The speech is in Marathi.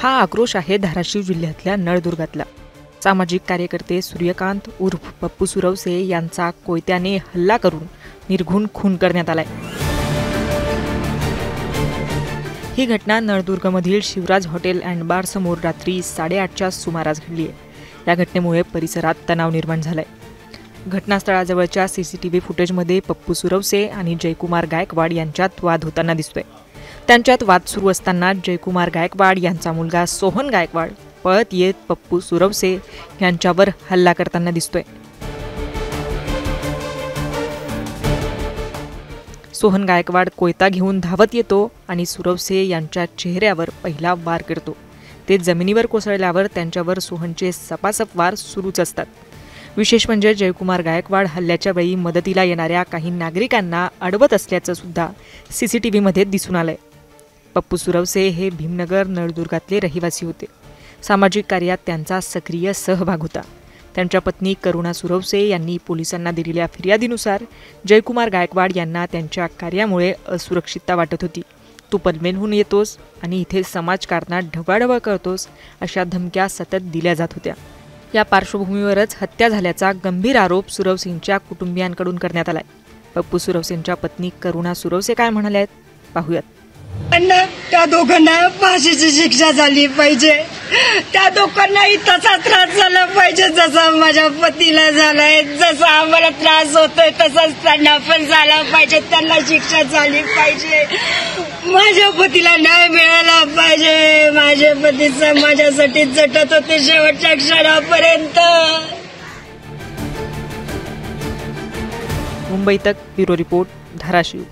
हा आक्रोश आहे धाराशिव जिल्ह्यातल्या नळदुर्गातला। सामाजिक कार्यकर्ते सूर्यकांत उर्फ पप्पू सुरवसे यांचा कोयत्याने हल्ला करून निर्घुण खून करण्यात आलाय। ही घटना नळदुर्गमधील शिवराज हॉटेल अँड बार समोर रात्री 8:30च्या सुमारास घडली आहे। या घटनेमुळे परिसरात तणाव निर्माण झालाय। घटनास्थळाजवळच्या सीसीटीव्ही फुटेजमध्ये पप्पू सुरवसे आणि जयकुमार गायकवाड यांच्यात वाद होताना दिसतोय। त्यांच्यात वाद सुरू असताना जयकुमार गायकवाड यांचा मुलगा सोहन गायकवाड पळत येत पप्पू सुरवसे यांच्यावर हल्ला करताना दिसतोय। सोहन गायकवाड कोयता घेऊन धावत येतो आणि सुरवसे यांच्या चेहऱ्यावर पहिला वार करतो। ते जमिनीवर कोसळल्यावर त्यांच्यावर सोहनचे सपासप वार सुरूच असतात। विशेष म्हणजे जयकुमार गायकवाड हल्ल्याच्या वेळी मदतीला येणाऱ्या काही नागरिकांना अडवत असल्याचं सुद्धा सीसीटीव्हीमध्ये दिसून आलंय। पप्पू सुरवसे हे भीमनगर नळदुर्गातले रहिवासी होते। सामाजिक कार्यात त्यांचा सक्रिय सहभाग होता। त्यांच्या पत्नी करुणा सुरवसे यांनी पोलिसांना दिलेल्या फिर्यादीनुसार जयकुमार गायकवाड यांना त्यांच्या कार्यामुळे असुरक्षितता वाटत होती। तू पनवेलहून येतोस आणि इथे समाजकारणात ढवळाढवळ करतोस अशा धमक्या सतत दिल्या जात होत्या। या पार्श्वभूमीवरच हत्या झाल्याचा गंभीर आरोप सुरवसेंच्या कुटुंबियांकडून करण्यात आलाय। पप्पू सुरवसेंच्या पत्नी करुणा सुरवसे काय म्हणाल्या पाहूयात। त्या दोघांना फाशीची शिक्षा झाली पाहिजे। त्या दोघांनाही तसा त्रास झाला पाहिजे जसा माझ्या पतीला झालाय। जसा आम्हाला त्रास होतोय तसाच त्यांना पण झाला पाहिजे। त्यांना शिक्षा झाली पाहिजे। माझ्या पतीला न्याय मिळाला पाहिजे। माझे पती समाजासाठी झटत होते शेवटच्या क्षणापर्यंत। मुंबई तक ब्युरो रिपोर्ट, धाराशिव।